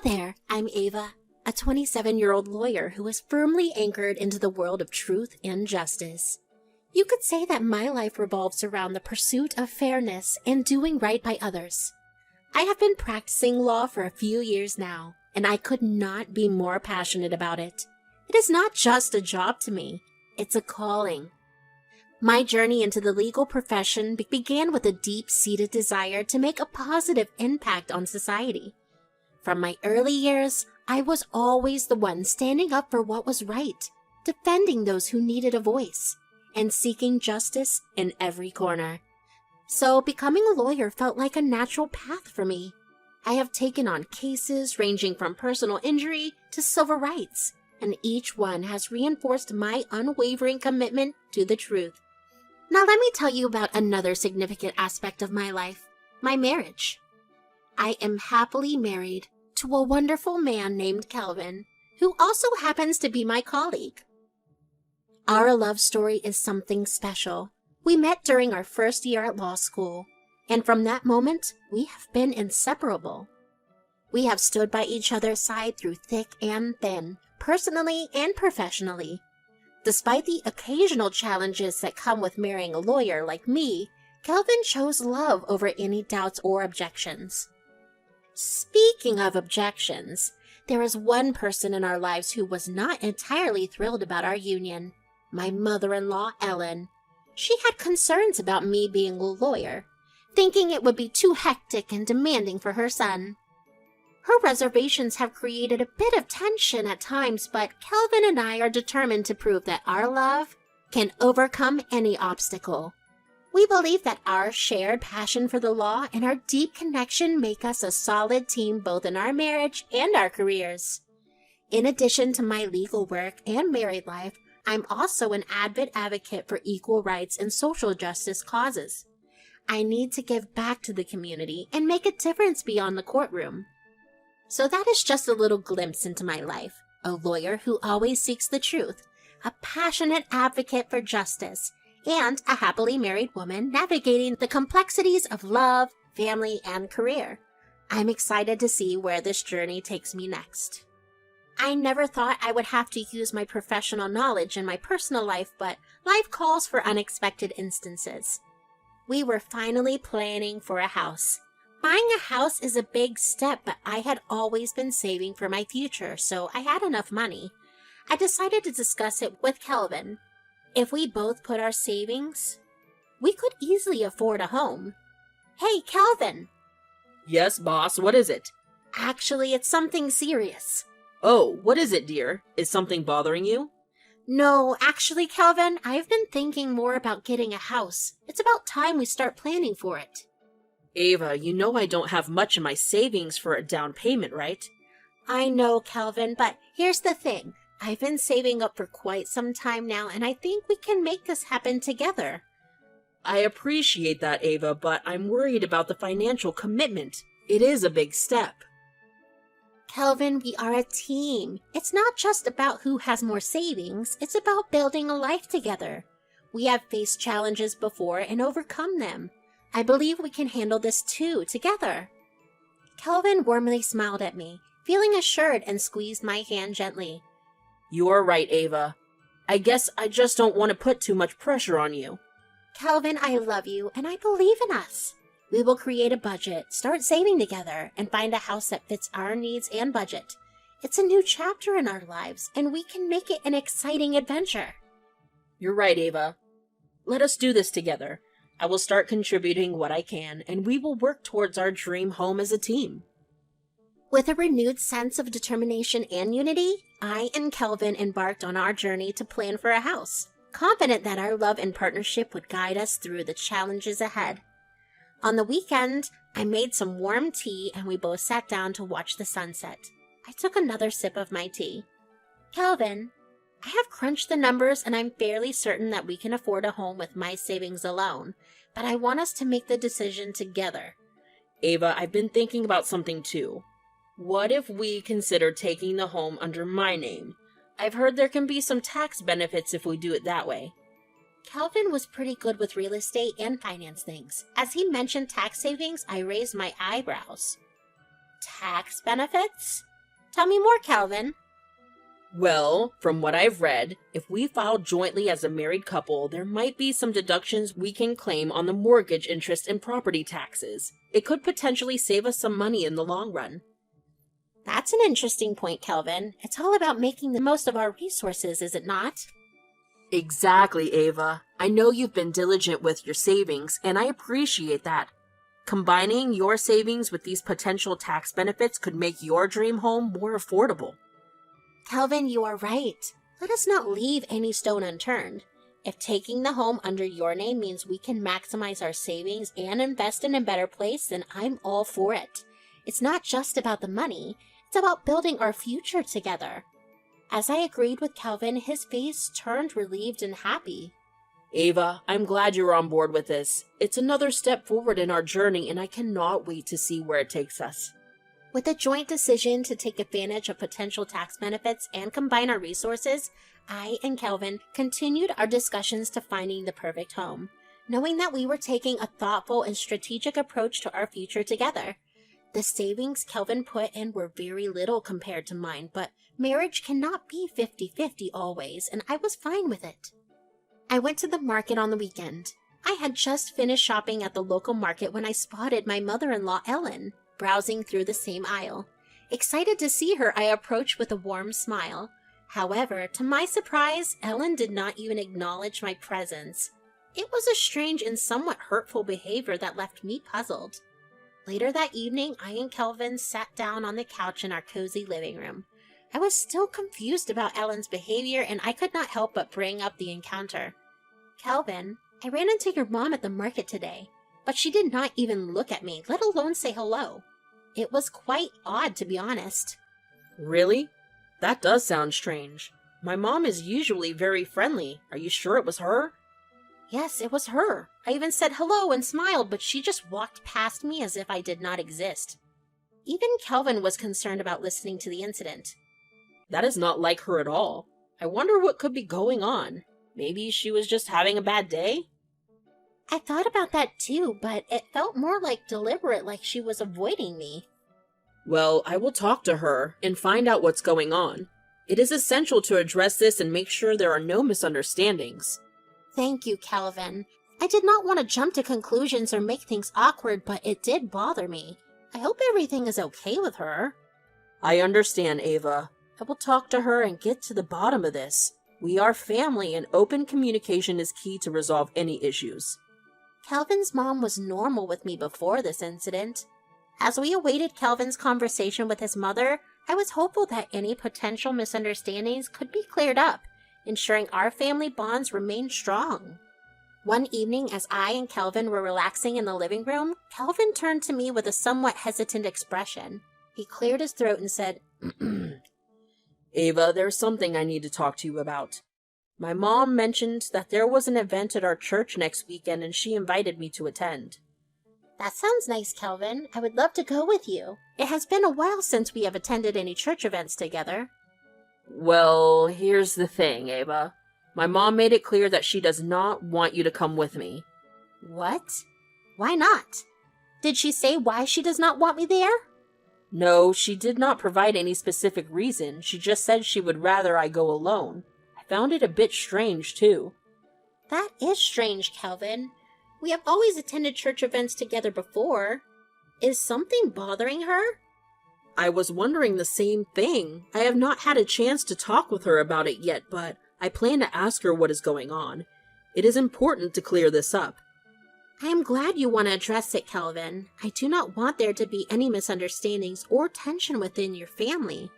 there, I'm Ava, a 27-year-old lawyer who is firmly anchored into the world of truth and justice. You could say that my life revolves around the pursuit of fairness and doing right by others. I have been practicing law for a few years now, and I could not be more passionate about it. It is not just a job to me, it's a calling. My journey into the legal profession began with a deep-seated desire to make a positive impact on society. From my early years, I was always the one standing up for what was right, defending those who needed a voice, and seeking justice in every corner. So becoming a lawyer felt like a natural path for me. I have taken on cases ranging from personal injury to civil rights, and each one has reinforced my unwavering commitment to the truth. Now let me tell you about another significant aspect of my life, my marriage. I am happily married to a wonderful man named Kelvin, who also happens to be my colleague. Our love story is something special. We met during our first year at law school, and from that moment, we have been inseparable. We have stood by each other's side through thick and thin, personally and professionally. Despite the occasional challenges that come with marrying a lawyer like me, Kelvin chose love over any doubts or objections. Speaking of objections, there is one person in our lives who was not entirely thrilled about our union, my mother-in-law, Ellen. She had concerns about me being a lawyer, thinking it would be too hectic and demanding for her son. Her reservations have created a bit of tension at times, but Kelvin and I are determined to prove that our love can overcome any obstacle. We believe that our shared passion for the law and our deep connection make us a solid team both in our marriage and our careers. In addition to my legal work and married life, I'm also an avid advocate for equal rights and social justice causes. I need to give back to the community and make a difference beyond the courtroom. So that is just a little glimpse into my life, a lawyer who always seeks the truth, a passionate advocate for justice, and a happily married woman navigating the complexities of love, family, and career. I'm excited to see where this journey takes me next. I never thought I would have to use my professional knowledge in my personal life, but life calls for unexpected instances. We were finally planning for a house. Buying a house is a big step, but I had always been saving for my future, so I had enough money. I decided to discuss it with Kelvin. If we both put our savings, we could easily afford a home. Hey, Kelvin! Yes, boss, what is it? Actually, it's something serious. Oh, what is it, dear? Is something bothering you? No, actually, Kelvin, I've been thinking more about getting a house. It's about time we start planning for it. Ava, you know I don't have much in my savings for a down payment, right? I know, Kelvin, but here's the thing. I've been saving up for quite some time now, and I think we can make this happen together. I appreciate that, Ava, but I'm worried about the financial commitment. It is a big step. Kelvin, we are a team. It's not just about who has more savings. It's about building a life together. We have faced challenges before and overcome them. I believe we can handle this too, together. Kelvin warmly smiled at me, feeling assured, and squeezed my hand gently. You are right, Ava. I guess I just don't want to put too much pressure on you. Kelvin, I love you, and I believe in us. We will create a budget, start saving together, and find a house that fits our needs and budget. It's a new chapter in our lives, and we can make it an exciting adventure. You're right, Ava. Let us do this together. I will start contributing what I can, and we will work towards our dream home as a team. With a renewed sense of determination and unity, I and Kelvin embarked on our journey to plan for a house, confident that our love and partnership would guide us through the challenges ahead. On the weekend, I made some warm tea and we both sat down to watch the sunset. I took another sip of my tea. Kelvin, I have crunched the numbers and I'm fairly certain that we can afford a home with my savings alone, but I want us to make the decision together. Ava, I've been thinking about something too. What if we consider taking the home under my name? I've heard there can be some tax benefits if we do it that way. Kelvin was pretty good with real estate and finance things. As he mentioned tax savings, I raised my eyebrows. Tax benefits? Tell me more, Calvin. Well, from what I've read, if we file jointly as a married couple, there might be some deductions we can claim on the mortgage interest and property taxes. It could potentially save us some money in the long run. That's an interesting point, Calvin. It's all about making the most of our resources, is it not? Exactly, Ava. I know you've been diligent with your savings, and I appreciate that. Combining your savings with these potential tax benefits could make your dream home more affordable. Calvin, you are right. Let us not leave any stone unturned. If taking the home under your name means we can maximize our savings and invest in a better place, then I'm all for it. It's not just about the money, it's about building our future together. As I agreed with Calvin, his face turned relieved and happy. Ava, I'm glad you're on board with this. It's another step forward in our journey, and I cannot wait to see where it takes us. With a joint decision to take advantage of potential tax benefits and combine our resources, I and Calvin continued our discussions to finding the perfect home, knowing that we were taking a thoughtful and strategic approach to our future together. The savings Calvin put in were very little compared to mine, but marriage cannot be 50-50 always, and I was fine with it. I went to the market on the weekend. I had just finished shopping at the local market when I spotted my mother-in-law, Ellen, browsing through the same aisle. Excited to see her, I approached with a warm smile. However, to my surprise, Ellen did not even acknowledge my presence. It was a strange and somewhat hurtful behavior that left me puzzled. Later that evening, I and Calvin sat down on the couch in our cozy living room. I was still confused about Ellen's behavior, and I could not help but bring up the encounter. Calvin, I ran into your mom at the market today, but she did not even look at me, let alone say hello. It was quite odd, to be honest. Really? That does sound strange. My mom is usually very friendly. Are you sure it was her? Yes, it was her. I even said hello and smiled, but she just walked past me as if I did not exist. Even Calvin was concerned about listening to the incident. That is not like her at all. I wonder what could be going on. Maybe she was just having a bad day? I thought about that too, but it felt more like deliberate, like she was avoiding me. Well, I will talk to her and find out what's going on. It is essential to address this and make sure there are no misunderstandings. Thank you, Calvin. I did not want to jump to conclusions or make things awkward, but it did bother me. I hope everything is okay with her. I understand, Ava. I will talk to her and get to the bottom of this. We are family, and open communication is key to resolve any issues. Calvin's mom was normal with me before this incident. As we awaited Calvin's conversation with his mother, I was hopeful that any potential misunderstandings could be cleared up, ensuring our family bonds remained strong. One evening, as I and Calvin were relaxing in the living room, Calvin turned to me with a somewhat hesitant expression. He cleared his throat and said, Ava, there's something I need to talk to you about. My mom mentioned that there was an event at our church next weekend and she invited me to attend. That sounds nice, Calvin. I would love to go with you. It has been a while since we have attended any church events together. Well, here's the thing, Ava. My mom made it clear that she does not want you to come with me. What? Why not? Did she say why she does not want me there? No, she did not provide any specific reason. She just said she would rather I go alone. I found it a bit strange, too. That is strange, Calvin. We have always attended church events together before. Is something bothering her? I was wondering the same thing. I have not had a chance to talk with her about it yet, but I plan to ask her what is going on. It is important to clear this up. I am glad you want to address it, Calvin. I do not want there to be any misunderstandings or tension within your family.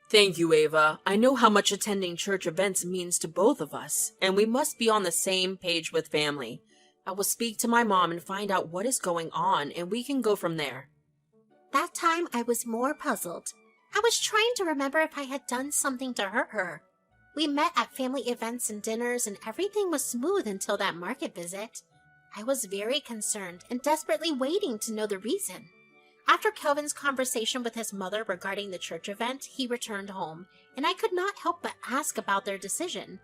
Thank you, Ava. I know how much attending church events means to both of us, and we must be on the same page with family. I will speak to my mom and find out what is going on, and we can go from there. That time I was more puzzled. I was trying to remember if I had done something to hurt her. We met at family events and dinners, and everything was smooth until that market visit. I was very concerned and desperately waiting to know the reason. After Calvin's conversation with his mother regarding the church event, he returned home, and I could not help but ask about their decision.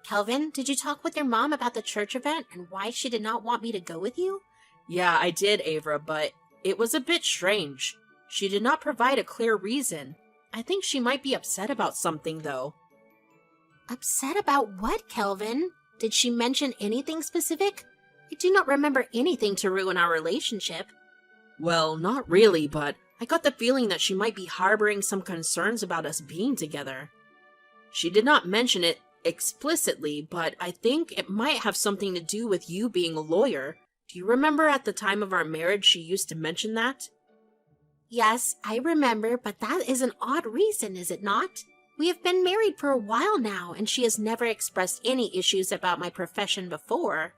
Calvin, did you talk with your mom about the church event and why she did not want me to go with you? Yeah, I did, Ava, but it was a bit strange. She did not provide a clear reason. I think she might be upset about something, though. Upset about what, Kelvin? Did she mention anything specific? I do not remember anything to ruin our relationship. Well, not really, but I got the feeling that she might be harboring some concerns about us being together. She did not mention it explicitly, but I think it might have something to do with you being a lawyer. Do you remember at the time of our marriage she used to mention that? Yes, I remember, but that is an odd reason, is it not? We have been married for a while now, and she has never expressed any issues about my profession before.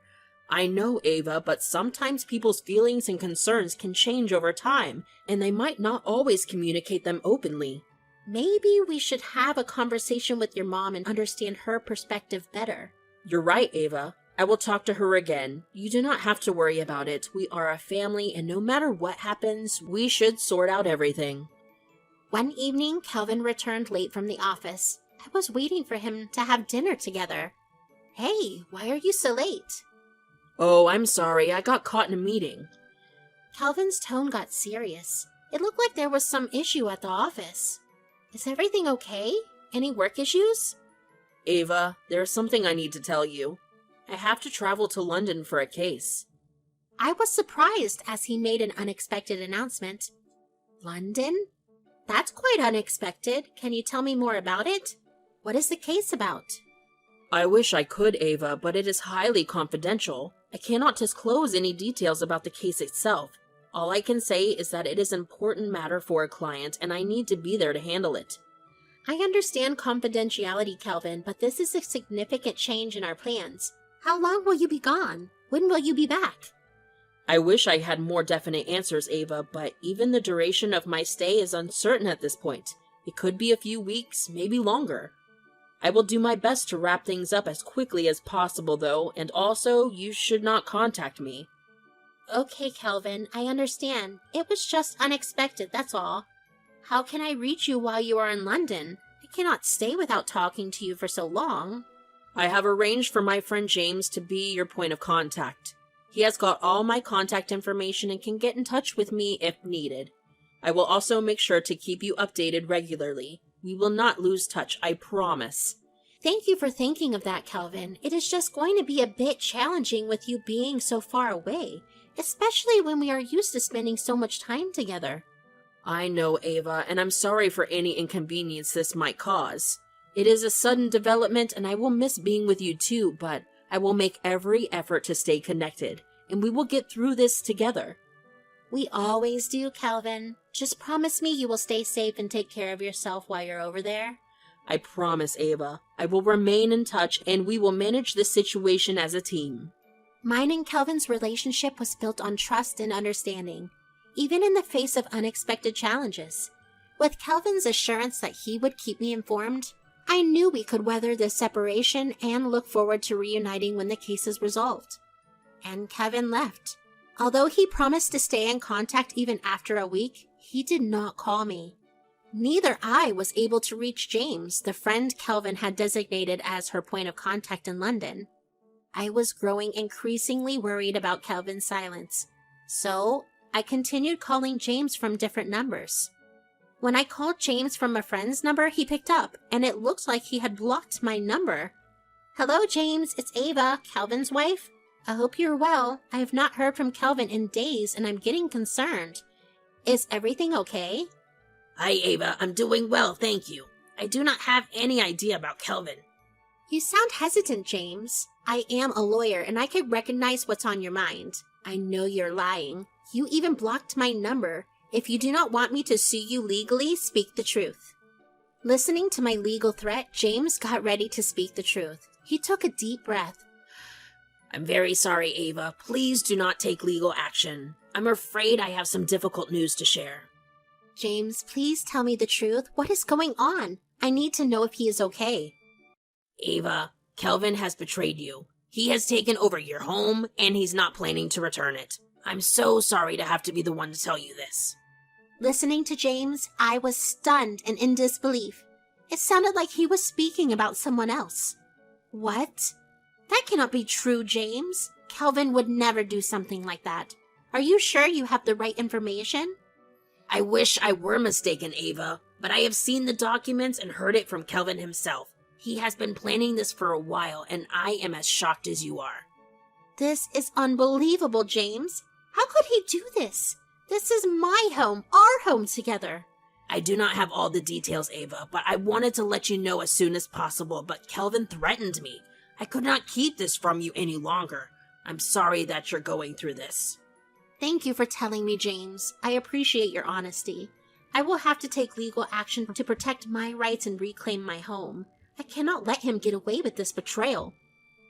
I know, Ava, but sometimes people's feelings and concerns can change over time, and they might not always communicate them openly. Maybe we should have a conversation with your mom and understand her perspective better. You're right, Ava. I will talk to her again. You do not have to worry about it. We are a family, and no matter what happens, we should sort out everything. One evening, Kelvin returned late from the office. I was waiting for him to have dinner together. Hey, why are you so late? Oh, I'm sorry. I got caught in a meeting. Kelvin's tone got serious. It looked like there was some issue at the office. Is everything okay? Any work issues? Ava, there's something I need to tell you. I have to travel to London for a case. I was surprised as he made an unexpected announcement. London? That's quite unexpected. Can you tell me more about it? What is the case about? I wish I could, Ava, but it is highly confidential. I cannot disclose any details about the case itself. All I can say is that it is an important matter for a client, and I need to be there to handle it. I understand confidentiality, Kelvin, but this is a significant change in our plans. How long will you be gone? When will you be back? I wish I had more definite answers, Ava, but even the duration of my stay is uncertain at this point. It could be a few weeks, maybe longer. I will do my best to wrap things up as quickly as possible, though, and also, you should not contact me. Okay, Kelvin, I understand. It was just unexpected, that's all. How can I reach you while you are in London? I cannot stay without talking to you for so long. I have arranged for my friend James to be your point of contact. He has got all my contact information and can get in touch with me if needed. I will also make sure to keep you updated regularly. We will not lose touch, I promise. Thank you for thinking of that, Kelvin. It is just going to be a bit challenging with you being so far away, especially when we are used to spending so much time together. I know, Ava, and I'm sorry for any inconvenience this might cause. It is a sudden development, and I will miss being with you too, but I will make every effort to stay connected, and we will get through this together. We always do, Kelvin. Just promise me you will stay safe and take care of yourself while you're over there. I promise, Ava. I will remain in touch, and we will manage this situation as a team. Mine and Kelvin's relationship was built on trust and understanding, even in the face of unexpected challenges. With Kelvin's assurance that he would keep me informed, I knew we could weather this separation and look forward to reuniting when the case is resolved. And Kelvin left. Although he promised to stay in contact even after a week, he did not call me. Neither I was able to reach James, the friend Kelvin had designated as her point of contact in London. I was growing increasingly worried about Kelvin's silence, so I continued calling James from different numbers. When I called James from a friend's number, he picked up, and it looked like he had blocked my number. Hello, James, it's Ava, Kelvin's wife. I hope you're well. I have not heard from Kelvin in days, and I'm getting concerned. Is everything okay? Hi, Ava. I'm doing well, thank you. I do not have any idea about Kelvin. You sound hesitant, James. I am a lawyer, and I can recognize what's on your mind. I know you're lying. You even blocked my number. If you do not want me to sue you legally, speak the truth. Listening to my legal threat, James got ready to speak the truth. He took a deep breath. I'm very sorry, Ava. Please do not take legal action. I'm afraid I have some difficult news to share. James, please tell me the truth. What is going on? I need to know if he is okay. Ava, Kelvin has betrayed you. He has taken over your home, and he's not planning to return it. I'm so sorry to have to be the one to tell you this. Listening to James, I was stunned and in disbelief. It sounded like he was speaking about someone else. What? That cannot be true, James. Kelvin would never do something like that. Are you sure you have the right information? I wish I were mistaken, Ava. But I have seen the documents and heard it from Kelvin himself. He has been planning this for a while, and I am as shocked as you are. This is unbelievable, James. How could he do this? This is my home, our home together. I do not have all the details, Ava, but I wanted to let you know as soon as possible, but Kelvin threatened me. I could not keep this from you any longer. I'm sorry that you're going through this. Thank you for telling me, James. I appreciate your honesty. I will have to take legal action to protect my rights and reclaim my home. I cannot let him get away with this betrayal.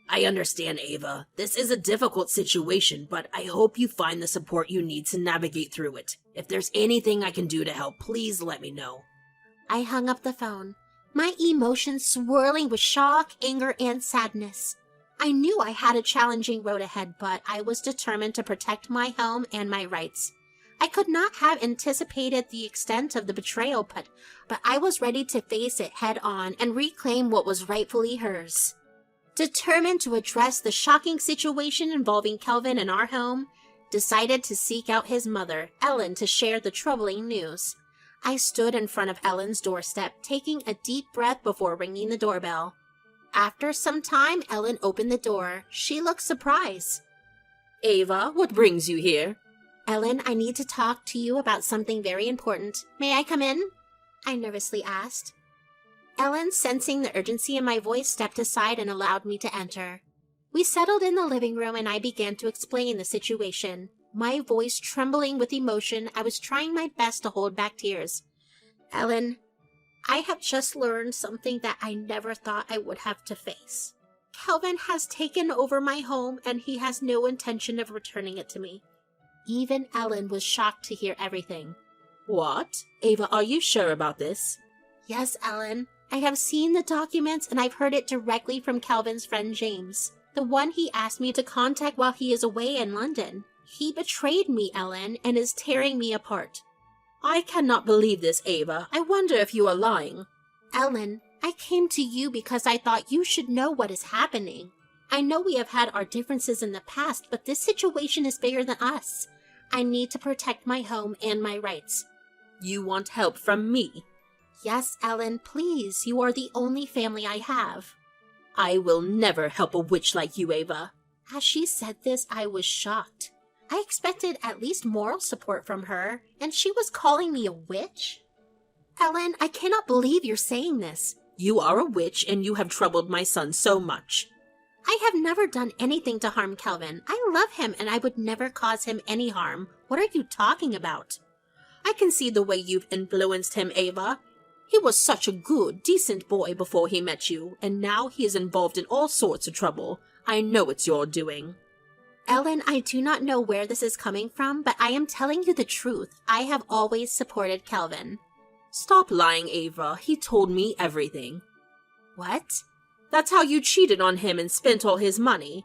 I understand, Ava. This is a difficult situation, but I hope you find the support you need to navigate through it. If there's anything I can do to help, please let me know. I hung up the phone, my emotions swirling with shock, anger, and sadness. I knew I had a challenging road ahead, but I was determined to protect my home and my rights. I could not have anticipated the extent of the betrayal, but I was ready to face it head on and reclaim what was rightfully hers. Determined to address the shocking situation involving Kelvin and our home, decided to seek out his mother, Ellen, to share the troubling news. I stood in front of Ellen's doorstep, taking a deep breath before ringing the doorbell. After some time, Ellen opened the door. She looked surprised. Ava, what brings you here? Ellen, I need to talk to you about something very important. May I come in? I nervously asked. Ellen, sensing the urgency in my voice, stepped aside and allowed me to enter. We settled in the living room and I began to explain the situation. My voice trembling with emotion, I was trying my best to hold back tears. Ellen, I have just learned something that I never thought I would have to face. Kelvin has taken over my home and he has no intention of returning it to me. Even Ellen was shocked to hear everything. What? Ava, are you sure about this? Yes, Ellen. I have seen the documents and I've heard it directly from Kelvin's friend James, the one he asked me to contact while he is away in London. He betrayed me, Ellen, and is tearing me apart. I cannot believe this, Ava. I wonder if you are lying. Ellen, I came to you because I thought you should know what is happening. I know we have had our differences in the past, but this situation is bigger than us. I need to protect my home and my rights. You want help from me? Yes, Ellen, please. You are the only family I have. I will never help a witch like you, Ava. As she said this, I was shocked. I expected at least moral support from her, and she was calling me a witch? Ellen, I cannot believe you're saying this. You are a witch, and you have troubled my son so much. I have never done anything to harm Kelvin. I love him, and I would never cause him any harm. What are you talking about? I can see the way you've influenced him, Ava. He was such a good, decent boy before he met you, and now he is involved in all sorts of trouble. I know it's your doing. Ellen, I do not know where this is coming from, but I am telling you the truth. I have always supported Kelvin. Stop lying, Ava. He told me everything. What? That's how you cheated on him and spent all his money.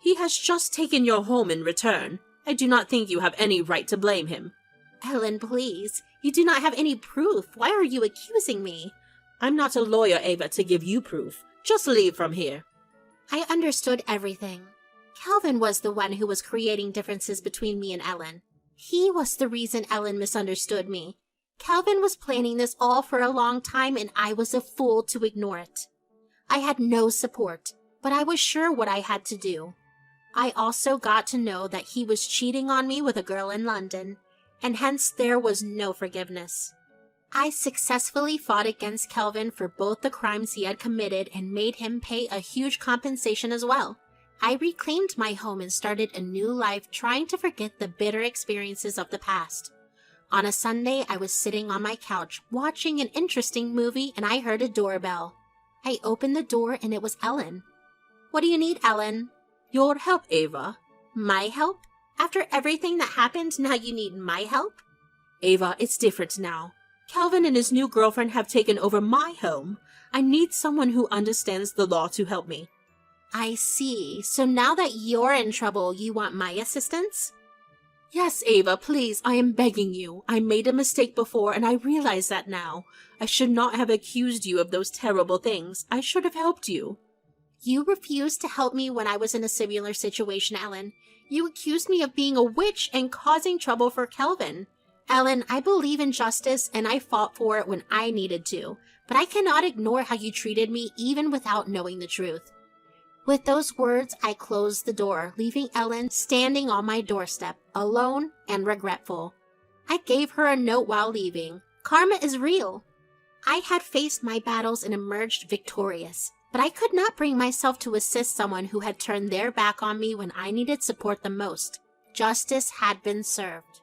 He has just taken your home in return. I do not think you have any right to blame him. Ellen, please. You do not have any proof. Why are you accusing me? I'm not a lawyer, Ava, to give you proof. Just leave from here. I understood everything. Kelvin was the one who was creating differences between me and Ellen. He was the reason Ellen misunderstood me. Kelvin was planning this all for a long time, and I was a fool to ignore it. I had no support, but I was sure what I had to do. I also got to know that he was cheating on me with a girl in London, and hence there was no forgiveness. I successfully fought against Kelvin for both the crimes he had committed and made him pay a huge compensation as well. I reclaimed my home and started a new life, trying to forget the bitter experiences of the past. On a Sunday, I was sitting on my couch watching an interesting movie and I heard a doorbell. I opened the door and it was Ellen. What do you need, Ellen? Your help, Ava. My help? After everything that happened, now you need my help? Ava, it's different now. Kelvin and his new girlfriend have taken over my home. I need someone who understands the law to help me. I see. So now that you're in trouble, you want my assistance? Yes, Ava, please, I am begging you. I made a mistake before and I realize that now. I should not have accused you of those terrible things. I should have helped you. You refused to help me when I was in a similar situation, Ellen. You accused me of being a witch and causing trouble for Kelvin. Ellen, I believe in justice and I fought for it when I needed to, but I cannot ignore how you treated me even without knowing the truth. With those words, I closed the door, leaving Ellen standing on my doorstep, alone and regretful. I gave her a note while leaving. Karma is real. I had faced my battles and emerged victorious, but I could not bring myself to assist someone who had turned their back on me when I needed support the most. Justice had been served.